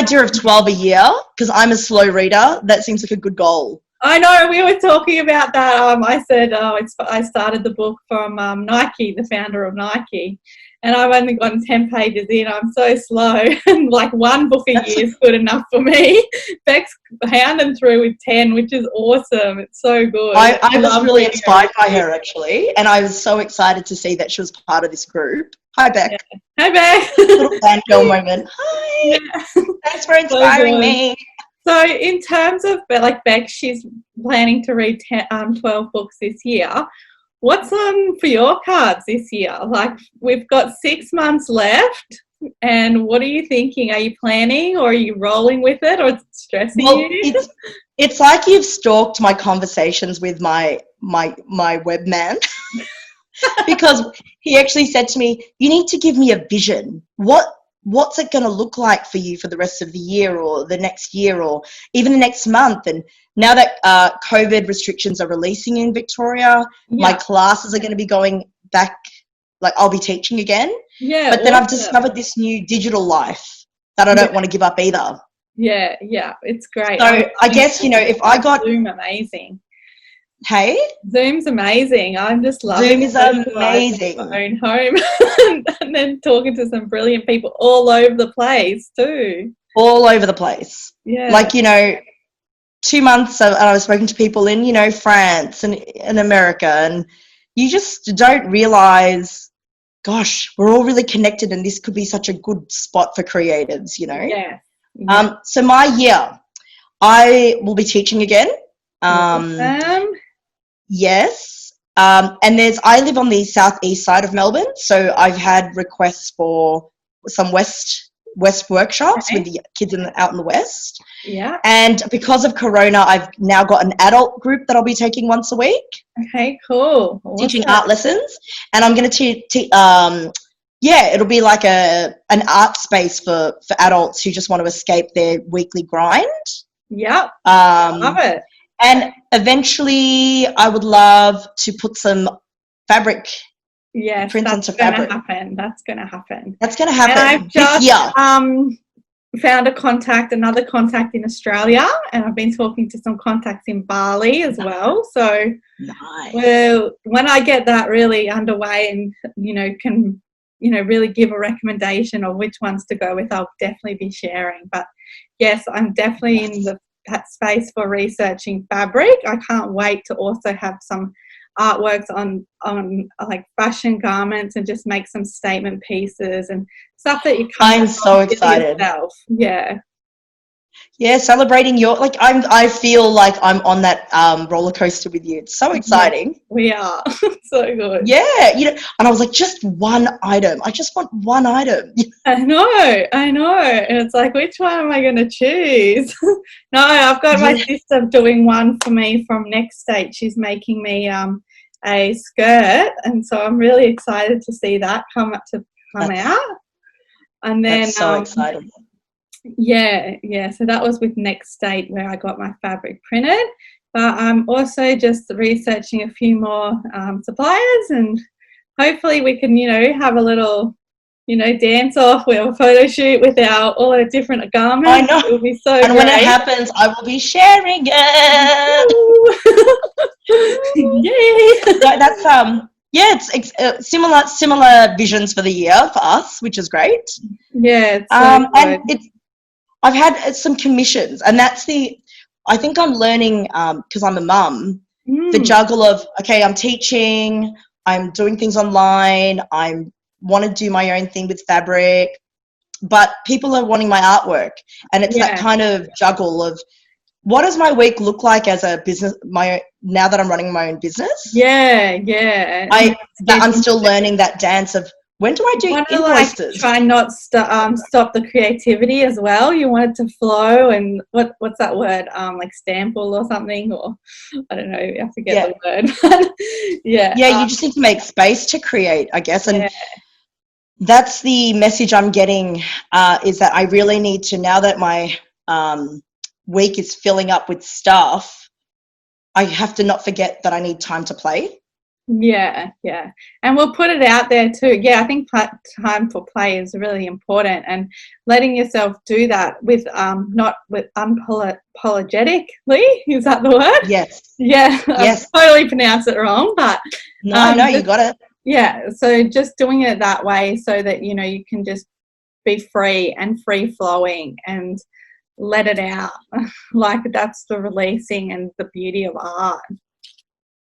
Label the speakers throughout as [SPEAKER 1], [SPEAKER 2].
[SPEAKER 1] idea of 12 a year, because I'm a slow reader, that seems like a good goal.
[SPEAKER 2] I know, we were talking about that. I said I started the book from Nike, the founder of Nike, and I've only gotten 10 pages in. I'm so slow, and like one book a year is good enough for me. Beck's hounding through with 10, which is awesome. It's so good.
[SPEAKER 1] I was really inspired by her, actually, and I was so excited to see that she was part of this group. Hi, Beck.
[SPEAKER 2] Yeah. Hi, Beck.
[SPEAKER 1] Little fangirl moment. Hi. Yeah. Thanks for inspiring me.
[SPEAKER 2] So in terms of like Beck, she's planning to read 12 books this year. What's on for your cards this year? Like, we've got 6 months left, and what are you thinking? Are you planning, or are you rolling with it, or is it stressing you?
[SPEAKER 1] It's like you've stalked my conversations with my web man. Because he actually said to me, you need to give me a vision. What's it going to look like for you for the rest of the year, or the next year, or even the next month? And now that COVID restrictions are releasing in Victoria, my classes are going to be going back, like I'll be teaching again.
[SPEAKER 2] Yeah.
[SPEAKER 1] But then I've discovered this new digital life that I don't want to give up either.
[SPEAKER 2] Yeah, it's great.
[SPEAKER 1] So I guess, if I got...
[SPEAKER 2] Zoom amazing.
[SPEAKER 1] Hey?
[SPEAKER 2] Zoom's amazing. I'm just loving
[SPEAKER 1] Zoom is amazing.
[SPEAKER 2] My own home and then talking to some brilliant people all over the place too.
[SPEAKER 1] All over the place.
[SPEAKER 2] Yeah.
[SPEAKER 1] Like, 2 months and I was speaking to people in, France and in America, and you just don't realise, gosh, we're all really connected, and this could be such a good spot for creatives,
[SPEAKER 2] Yeah.
[SPEAKER 1] So my year, I will be teaching again. Yes. And I live on the southeast side of Melbourne, so I've had requests for some west workshops with the kids out in the west.
[SPEAKER 2] Yeah.
[SPEAKER 1] And because of Corona, I've now got an adult group that I'll be taking once a week.
[SPEAKER 2] Okay, cool.
[SPEAKER 1] Teaching art lessons, and I'm going to it'll be like an art space for adults who just want to escape their weekly grind.
[SPEAKER 2] Yeah. Love it.
[SPEAKER 1] And eventually, I would love to put some fabric prints onto fabric.
[SPEAKER 2] That's going to happen.
[SPEAKER 1] And
[SPEAKER 2] I've just found another contact in Australia, and I've been talking to some contacts in Bali as well. So, well, when I get that really underway and, can, really give a recommendation of which ones to go with, I'll definitely be sharing. But yes, I'm definitely in that space for researching fabric. I can't wait to also have some artworks on like fashion garments and just make some statement pieces and stuff that you can't.
[SPEAKER 1] I'm so excited.
[SPEAKER 2] Yourself.
[SPEAKER 1] Yeah, celebrating I feel like I'm on that roller coaster with you. It's so exciting.
[SPEAKER 2] Yeah, we are. So good.
[SPEAKER 1] Yeah, and I was like, just one item. I just want one item.
[SPEAKER 2] I know. And it's like, which one am I going to choose? No, I've got my sister doing one for me from Next State. She's making me a skirt, and so I'm really excited to see that come out. And then
[SPEAKER 1] that's so exciting.
[SPEAKER 2] Yeah. So that was with Next State where I got my fabric printed. But I'm also just researching a few more suppliers, and hopefully we can, have a little, dance off with a photo shoot with all our different garments. I know. It will be so
[SPEAKER 1] and
[SPEAKER 2] great.
[SPEAKER 1] When it happens, I will be sharing it. Yay! That's it's similar visions for the year for us, which is great.
[SPEAKER 2] Yeah.
[SPEAKER 1] And I've had some commissions, and I think I'm learning, because I'm a mum, the juggle of, okay, I'm teaching, I'm doing things online, I want to do my own thing with fabric, but people are wanting my artwork, and it's that kind of juggle of, what does my week look like as a business, now that I'm running my own business?
[SPEAKER 2] Yeah.
[SPEAKER 1] I'm still learning that dance of, when do I do invoices?
[SPEAKER 2] Try not stop the creativity as well. You want it to flow, and what's that word? Like stample or something, or I don't know. I forget the word. Yeah, you just need to make space to create, I guess, and that's the message I'm getting. Is that I really need to, now that my week is filling up with stuff, I have to not forget that I need time to play. Yeah, yeah. And we'll put it out there too. Yeah, I think time for play is really important, and letting yourself do that with not with unapologetically, is that the word?
[SPEAKER 1] Yes.
[SPEAKER 2] Yeah, I've
[SPEAKER 1] Yes.
[SPEAKER 2] totally pronounced it wrong, but
[SPEAKER 1] No, you got it.
[SPEAKER 2] yeah, so just doing it that way so that you can just be free and free flowing and let it out. Like that's the releasing and the beauty of art.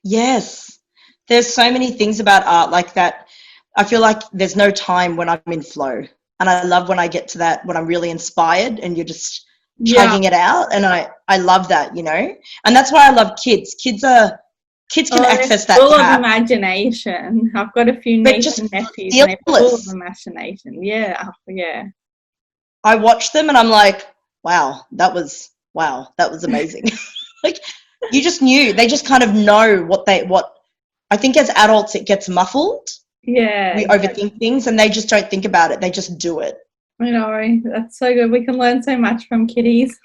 [SPEAKER 1] Yes. There's so many things about art like that. I feel like there's no time when I'm in flow. And I love when I get to that, when I'm really inspired and you're just
[SPEAKER 2] Yeah.
[SPEAKER 1] chugging it out. And I love that, And that's why I love kids. Kids can access that
[SPEAKER 2] Full of
[SPEAKER 1] tap.
[SPEAKER 2] imagination. I've got a few
[SPEAKER 1] But
[SPEAKER 2] nieces
[SPEAKER 1] just
[SPEAKER 2] and nephews and they're full of
[SPEAKER 1] fearless.
[SPEAKER 2] imagination. Yeah, yeah.
[SPEAKER 1] I watch them and I'm like, wow, that was amazing. Like you just knew. They just kind of know what I think as adults it gets muffled.
[SPEAKER 2] Yeah.
[SPEAKER 1] We overthink things and they just don't think about it. They just do it.
[SPEAKER 2] I know. That's so good. We can learn so much from kiddies.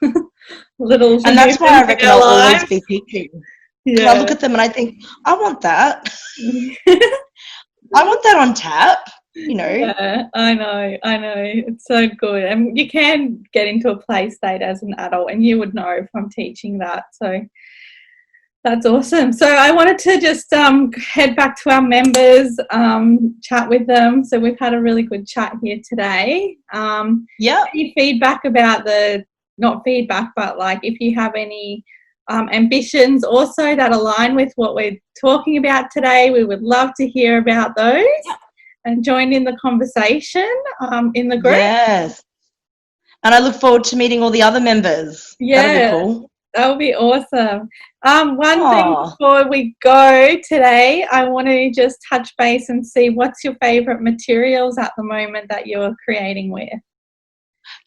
[SPEAKER 2] Little
[SPEAKER 1] And that's why I reckon I'll always
[SPEAKER 2] lives.
[SPEAKER 1] be teaching. Because
[SPEAKER 2] Yeah.
[SPEAKER 1] I look at them and I think, I want that. I want that on tap,
[SPEAKER 2] Yeah, I know. It's so good. And you can get into a play state as an adult, and you would know if I'm teaching that. So that's awesome. So I wanted to just head back to our members, chat with them. So we've had a really good chat here today.
[SPEAKER 1] Yeah.
[SPEAKER 2] Any feedback about not feedback, but like if you have any ambitions also that align with what we're talking about today, we would love to hear about those and join in the conversation in the group.
[SPEAKER 1] Yes. And I look forward to meeting all the other members.
[SPEAKER 2] Yeah.
[SPEAKER 1] That'll be cool.
[SPEAKER 2] That would be awesome. One thing before we go today, I want to just touch base and see what's your favourite materials at the moment that you're creating with.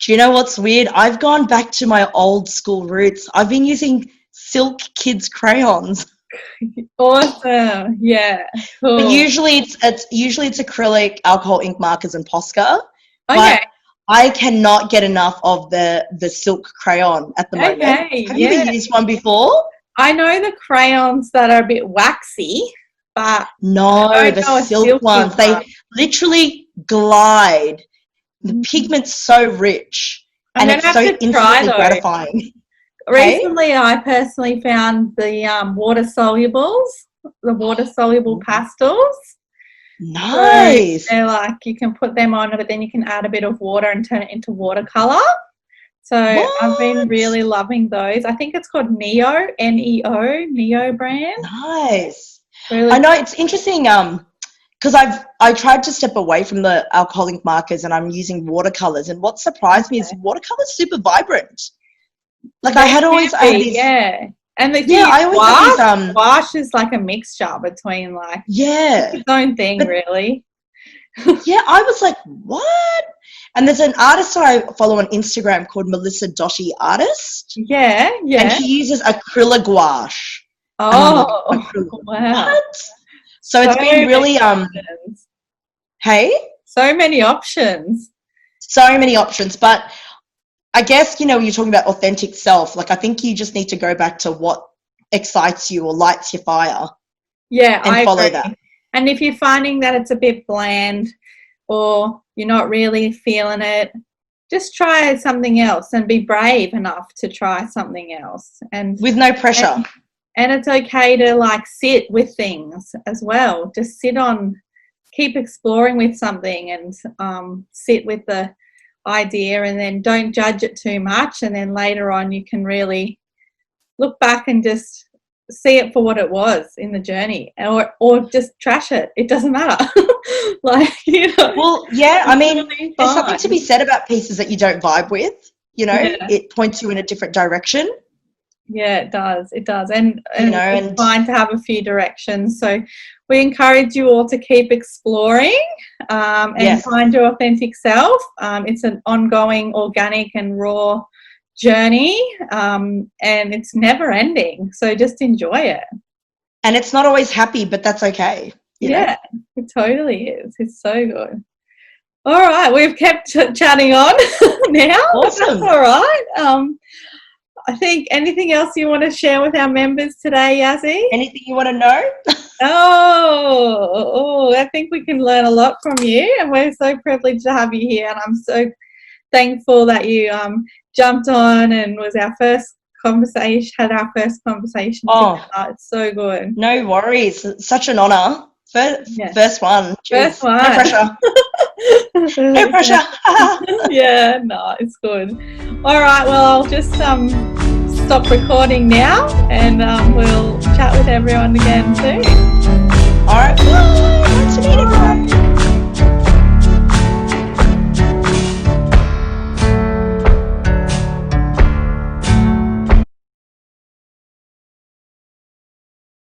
[SPEAKER 1] Do you know what's weird? I've gone back to my old school roots. I've been using silk kids crayons.
[SPEAKER 2] Awesome. Yeah. Cool.
[SPEAKER 1] But usually it's acrylic, alcohol ink markers and Posca.
[SPEAKER 2] Okay.
[SPEAKER 1] But I cannot get enough of the silk crayon at the moment. Have you ever used one before?
[SPEAKER 2] I know the crayons that are a bit waxy, but
[SPEAKER 1] no, the silk ones. They literally glide. The pigment's so rich and it's so instantly gratifying.
[SPEAKER 2] Recently, I personally found the water soluble pastels.
[SPEAKER 1] Nice.
[SPEAKER 2] So they're like, you can put them on, but then you can add a bit of water and turn it into watercolor. So I've been really loving those. I think it's called Neo, Neo, Neo brand.
[SPEAKER 1] Nice.
[SPEAKER 2] Really
[SPEAKER 1] I know it's interesting because I tried to step away from the alcoholic markers and I'm using watercolors. And what surprised me is watercolor's super vibrant. Like I had these,
[SPEAKER 2] yeah. And
[SPEAKER 1] I always had these
[SPEAKER 2] gouache is like a mixture between its own thing, really.
[SPEAKER 1] Yeah, I was like, what? And there's an artist I follow on Instagram called Melissa Doshi Artist.
[SPEAKER 2] Yeah, yeah.
[SPEAKER 1] And she uses acrylic gouache.
[SPEAKER 2] Oh,
[SPEAKER 1] wow. What? So it's been really hey?
[SPEAKER 2] So many options.
[SPEAKER 1] So many options, but I guess, you're talking about authentic self. Like, I think you just need to go back to what excites you or lights your fire.
[SPEAKER 2] Yeah,
[SPEAKER 1] and follow that.
[SPEAKER 2] And if you're finding that it's a bit bland or you're not really feeling it, just try something else and be brave enough to try something else. And
[SPEAKER 1] with no pressure.
[SPEAKER 2] And it's okay to sit with things as well. Just keep exploring with something and sit with the idea and then don't judge it too much, and then later on you can really look back and just see it for what it was in the journey, or just trash it. It doesn't matter.
[SPEAKER 1] Well, yeah, I mean, there's something to be said about pieces that you don't vibe with. It points you in a different direction.
[SPEAKER 2] Yeah, it does. And it's fine to have a few directions. So we encourage you all to keep exploring and find your authentic self. It's an ongoing, organic and raw journey, and it's never ending. So just enjoy it.
[SPEAKER 1] And it's not always happy, but that's okay.
[SPEAKER 2] Yeah, it totally is. It's so good. All right, we've kept chatting on now.
[SPEAKER 1] Awesome.
[SPEAKER 2] That's all right. I think anything else you want to share with our members today, Yazzie?
[SPEAKER 1] Anything you want to know?
[SPEAKER 2] I think we can learn a lot from you, and we're so privileged to have you here. And I'm so thankful that you jumped on and was our first conversation. Had our first conversation together. It's so good.
[SPEAKER 1] No worries. It's such an honour. First one.
[SPEAKER 2] First one.
[SPEAKER 1] No pressure. No pressure.
[SPEAKER 2] Yeah, no, it's good. All right, well, I'll just stop recording now, and we'll chat with everyone again soon.
[SPEAKER 1] All right, bye.